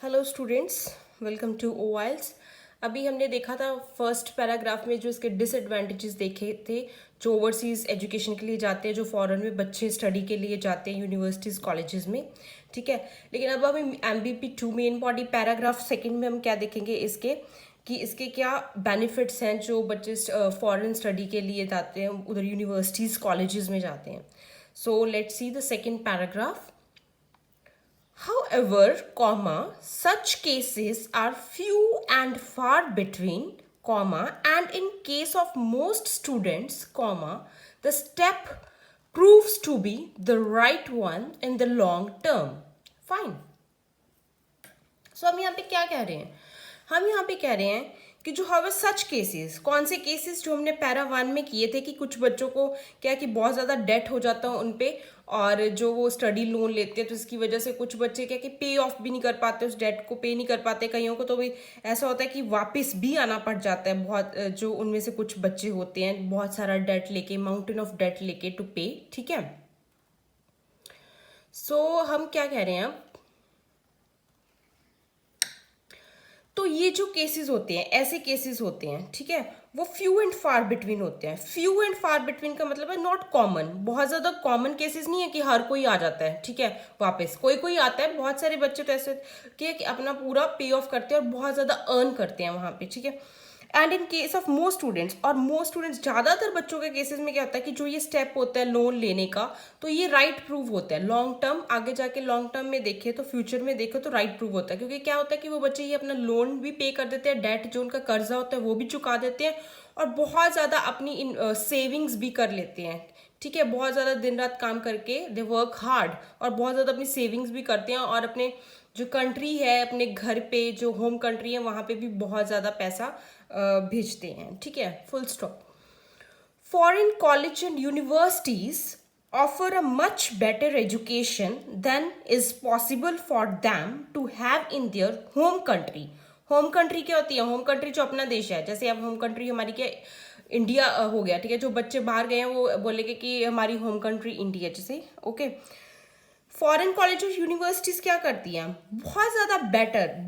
Hello students, welcome to ओवाइल्स। अभी हमने देखा था फर्स्ट पैराग्राफ में जो इसके डिसएडवांटेजेस देखे थे, जो ओवरसीज़ एजुकेशन के लिए जाते हैं, जो फॉरेन में बच्चे स्टडी के लिए जाते हैं यूनिवर्सिटीज़ कॉलेजेस में। ठीक है, लेकिन अब हम MBP 2 main body paragraph second में हम क्या देखेंगे इसके कि इसके क्या बेनिफिट्स हैं जो बच्चे फॉरेन स्टडी के लिए जाते हैं, उधर यूनिवर्सिटीज़ कॉलेजेस में जाते हैं। So let's see the second paragraph. However, such cases are few and far between, and in case of most students, the step proves to be the right one in the long term. Fine. So हम यहाँ पे क्या कह रहे हैं? हम यहाँ पे कह रहे हैं कि जो हवे सच केसेस, कौन से केसेस जो हमने पैरा 1 में किए थे कि कुछ बच्चों को क्या कि बहुत ज़्यादा डेट हो जाता है उन पे, और जो वो स्टडी लोन लेते हैं तो इसकी वजह से कुछ बच्चे क्या कि पे ऑफ भी नहीं कर पाते, उस डेट को पे नहीं कर पाते। कईयों को तो भी ऐसा होता है कि वापस भी आना पड़ जाता है। बहुत जो उनमें से कुछ बच्चे होते हैं बहुत सारा डेट लेके, माउंटेन ऑफ डेट लेके टू पे। ठीक है, सो हम क्या कह रहे हैं अब, तो ये जो केसेस होते हैं, ऐसे केसेस होते हैं, ठीक है, वो फ्यू एंड फार बिटवीन होते हैं। फ्यू एंड फार बिटवीन का मतलब है नॉट कॉमन, बहुत ज़्यादा कॉमन केसेस नहीं है कि हर कोई आ जाता है। ठीक है, वापस कोई कोई आता है। बहुत सारे बच्चे तो ऐसे कि अपना पूरा पे ऑफ करते हैं और बहुत ज़्यादा अर्न करते हैं वहाँ पे। ठीक है, and in case of most students, और मोस्ट स्टूडेंट्स ज़्यादातर बच्चों के केसेस में क्या होता है कि जो ये स्टेप होता है लोन लेने का, तो ये राइट प्रूव होता है लॉन्ग टर्म। आगे जाके लॉन्ग टर्म में देखे तो, फ्यूचर में देखे तो राइट प्रूव होता है, क्योंकि क्या होता है कि वो बच्चे ये अपना लोन भी पे कर देते हैं, डेट जो उनका कर्जा होता है वो भी चुका देते हैं, और बहुत ज़्यादा अपनी सेविंग्स भी कर लेते हैं। ठीक है, बहुत ज़्यादा दिन रात काम करके दे वर्क हार्ड, और बहुत ज़्यादा अपनी सेविंग्स भी करते हैं, और अपने जो कंट्री है, अपने घर पे जो होम कंट्री है वहाँ पे भी बहुत ज़्यादा पैसा भेजते हैं। ठीक है, full stop. Foreign college and universities offer a much better education than is possible for them to have in their home country. Home country क्या होती है? होम कंट्री जो अपना देश है, जैसे अब होम कंट्री हमारी क्या, इंडिया हो गया। ठीक है, जो बच्चे बाहर गए हैं वो बोलेंगे कि हमारी होम कंट्री इंडिया, जैसे ओके। फॉरेन कॉलेज और यूनिवर्सिटीज़ क्या करती हैं? बहुत ज़्यादा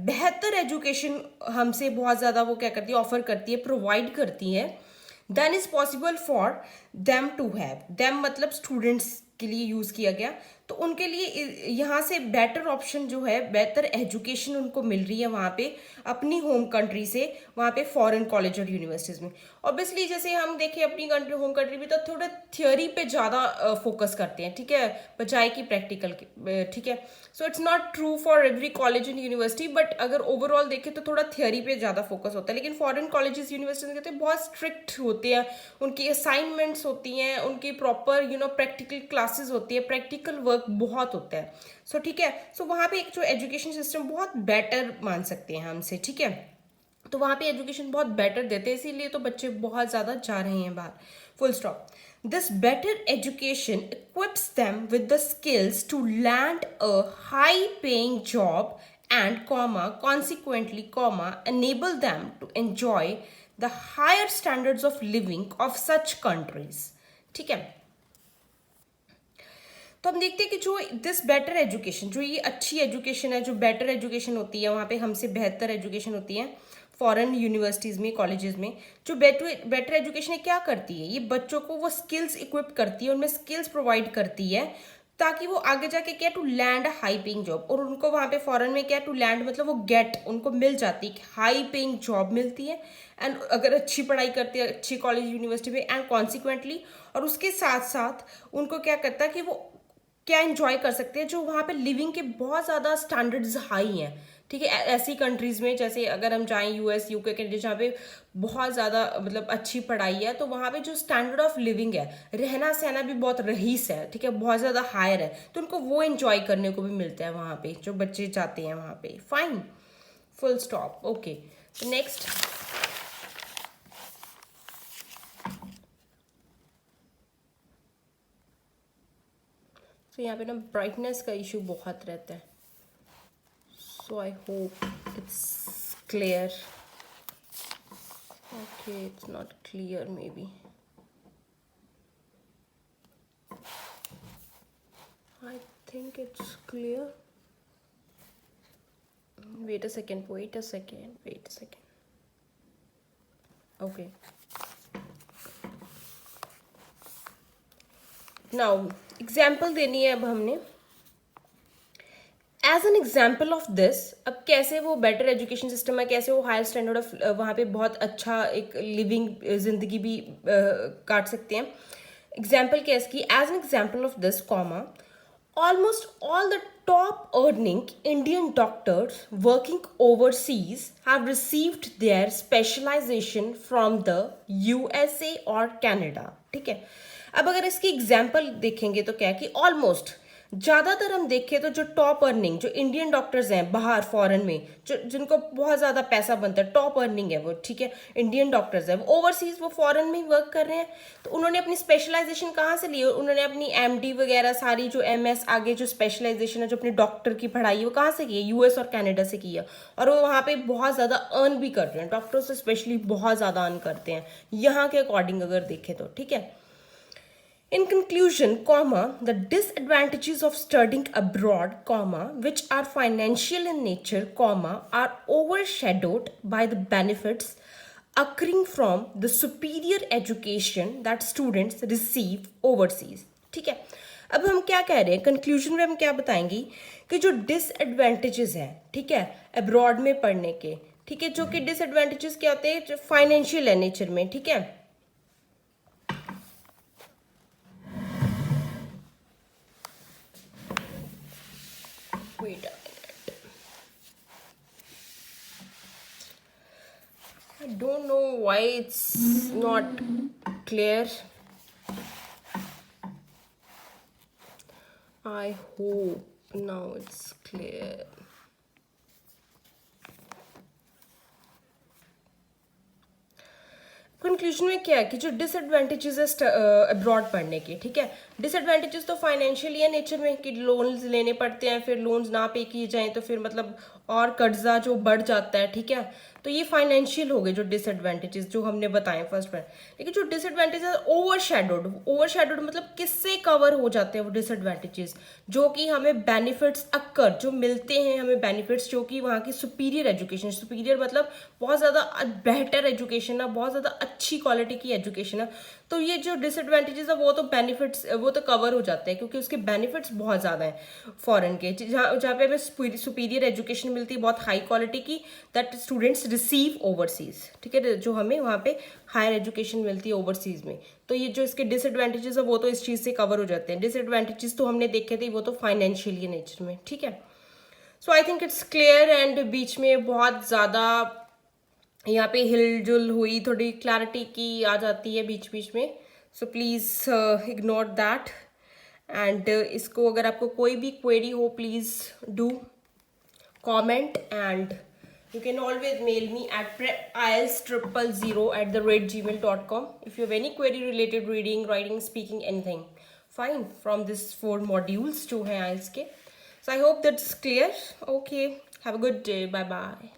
बेहतर एजुकेशन हमसे बहुत ज़्यादा वो क्या करती है, ऑफर करती है, प्रोवाइड करती है, then is possible for them to have. Them मतलब स्टूडेंट्स के लिए यूज़ किया गया, तो उनके लिए यहाँ से बेटर ऑप्शन जो है, बेहतर एजुकेशन उनको मिल रही है वहाँ पे अपनी होम कंट्री से, वहाँ पे फॉरेन कॉलेज और यूनिवर्सिटीज़ में। ऑब्वियसली जैसे हम देखें अपनी कंट्री, होम कंट्री में तो थोड़ा थियोरी पे ज़्यादा फोकस करते हैं। ठीक है, बजाय कि प्रैक्टिकल के। ठीक है, so it's not true for every college and university, but अगर ओवरऑल देखें तो थोड़ा थियोरी पे ज़्यादा फोकस होता है। लेकिन फॉरेन कॉलेजेस यूनिवर्सिटीज कहते हैं बहुत स्ट्रिक्ट होते हैं, उनकी असाइनमेंट्स होती हैं, उनकी प्रॉपर प्रैक्टिकल क्लासेस होती है, प्रैक्टिकल वर्क बहुत होता है। सो ठीक है, सो वहाँ पे एक जो एजुकेशन सिस्टम बहुत बेटर मान सकते हैं हमसे। ठीक है, तो वहाँ पे एजुकेशन बहुत बेटर देते हैं, इसीलिए तो बच्चे बहुत ज़्यादा जा रहे हैं बाहर। Full stop. This better education equips them with the skills to land a high paying job and consequently enable them to enjoy the higher standards of living of such countries. ठीक है, तो हम देखते हैं कि जो दिस बेटर एजुकेशन, जो ये अच्छी एजुकेशन है, जो बेटर एजुकेशन होती है वहाँ पे हमसे बेहतर एजुकेशन होती है फॉरेन यूनिवर्सिटीज़ में, कॉलेजेस में, जो बेटर एजुकेशन है क्या करती है, ये बच्चों को वो स्किल्स इक्विप करती है, उनमें स्किल्स प्रोवाइड करती है, ताकि वो आगे जाके क्या to land high paying job. और उनको वहाँ पे फॉरेन में क्या टू लैंड मतलब वो गेट, उनको मिल जाती है, हाई पेइंग जॉब मिलती है, एंड अगर अच्छी पढ़ाई करते हैं अच्छी कॉलेज यूनिवर्सिटी में, एंड कॉन्सिक्वेंटली और उसके साथ साथ उनको क्या करता है कि वो क्या एंजॉय कर सकते हैं, जो वहाँ पे लिविंग के बहुत ज़्यादा स्टैंडर्ड्स हाई हैं। ठीक है, ऐसी कंट्रीज़ में जैसे अगर हम जाएं US UK के, जहाँ पे बहुत ज़्यादा मतलब अच्छी पढ़ाई है, तो वहाँ पे जो स्टैंडर्ड ऑफ लिविंग है, रहना सहना भी बहुत रईस है। ठीक है, बहुत ज़्यादा हायर है, तो उनको वो एंजॉय करने को भी मिलता है वहाँ पे, जो बच्चे जाते हैं वहाँ पे। Fine, full stop. ओके, तो नेक्स्ट, तो यहाँ पे ना ब्राइटनेस का इशू बहुत रहता है, so I hope it's clear. Okay, it's not clear maybe. I think it's clear. wait a second, okay, now example देनी है अब हमने. As an example of this, अब कैसे वो बेटर एजुकेशन सिस्टम है, कैसे वो हायर स्टैंडर्ड ऑफ वहाँ पे बहुत अच्छा एक लिविंग जिंदगी भी काट सकते हैं. एग्जाम्पल क्या है इसकी? As an example of this comma, almost all the top earning Indian doctors working overseas have received their specialization from the USA or Canada. ठीक है. अब अगर इसकी एग्जाम्पल देखेंगे तो क्या है कि ऑलमोस्ट ज़्यादातर हम देखें तो जो टॉप अर्निंग जो इंडियन डॉक्टर्स हैं बाहर फॉरेन में, जो जिनको बहुत ज़्यादा पैसा बनता है, टॉप अर्निंग है वो, ठीक है, इंडियन डॉक्टर्स हैं, वो ओवरसीज वो फॉरेन में ही वर्क कर रहे हैं. तो उन्होंने अपनी स्पेशलाइजेशन कहाँ से ली? उन्होंने अपनी एमडी वगैरह सारी जो एमएस आगे जो स्पेशलाइजेशन है जो अपने डॉक्टर की पढ़ाई है वो कहाँ से की है? यूएस और कनाडा से की है. और वो वहाँ पे बहुत ज़्यादा अर्न भी कर रहे हैं, डॉक्टर्स से स्पेशली बहुत ज़्यादा अर्न करते हैं यहाँ के अकॉर्डिंग अगर देखें तो. ठीक है. In conclusion, comma, the disadvantages of studying abroad, comma, which are financial in nature, comma, are overshadowed by the benefits occurring from the superior education that students receive overseas. ठीक है. अब हम क्या कह रहे हैं कंक्लूजन में? हम क्या बताएंगे कि जो डिसएडवांटेजेस हैं, ठीक है, अब्रॉड में पढ़ने के, ठीक है, जो कि डिसएडवांटेजेस क्या होते हैं? जो फाइनेंशियल है नेचर में. ठीक है. Wait a minute. I don't know why it's not clear. I hope now it's clear. Conclusion में क्या है कि जो डिसएडवांटेजेस है अब्रॉड पढ़ने के, ठीक है, डिसएडवांटेजेस तो फाइनेंशियली है नेचर में कि लोन्स लेने पड़ते हैं, फिर लोन्स ना पे किए जाएं तो फिर मतलब और कर्जा जो बढ़ जाता है. ठीक है. तो ये फाइनेंशियल हो गए जो डिसएडवांटेजेस जो हमने बताए फर्स्ट में. लेकिन जो डिसएडवांटेजेस ओवरशैडोड मतलब किससे कवर हो जाते हैं वो डिसएडवांटेजेस? जो कि हमें बेनिफिट्स अक्कर जो मिलते हैं हमें बेनिफिट्स, जो कि वहाँ की सुपीरियर एजुकेशन, सुपीरियर मतलब बहुत ज़्यादा बेहतर एजुकेशन है, बहुत ज़्यादा अच्छी क्वालिटी की एजुकेशन है. तो ये जो डिसएडवांटेजेस है वो तो बेनिफिट्स वो तो कवर हो जाते हैं क्योंकि उसके बेनिफिट्स बहुत ज़्यादा हैं फॉरेन के, जहाँ पे हमें सुपीरियर एजुकेशन मिलती है बहुत हाई क्वालिटी की, दैट स्टूडेंट्स रिसीव ओवरसीज. ठीक है. जो हमें वहाँ पे हायर एजुकेशन मिलती है ओवरसीज में. तो ये जो इसके डिसएडवांटेजेस है वो तो इस चीज़ से कवर हो जाते हैं. डिसएडवांटेजेस तो हमने देखे थे वो तो फाइनेंशियली नेचर में. ठीक है. So I think it's clear. And बीच में बहुत ज़्यादा यहाँ पे हिलजुल हुई, थोड़ी क्लैरिटी की आ जाती है बीच बीच में. So please ignore that. And इसको अगर आपको कोई भी क्वेरी हो please do comment. And you can always mail me at iels000@gmail.com if you have any query related reading, writing, speaking, anything. Fine, from this 4 modules जो हैं IELTS के. So I hope that's clear. Okay, have a good day. Bye bye.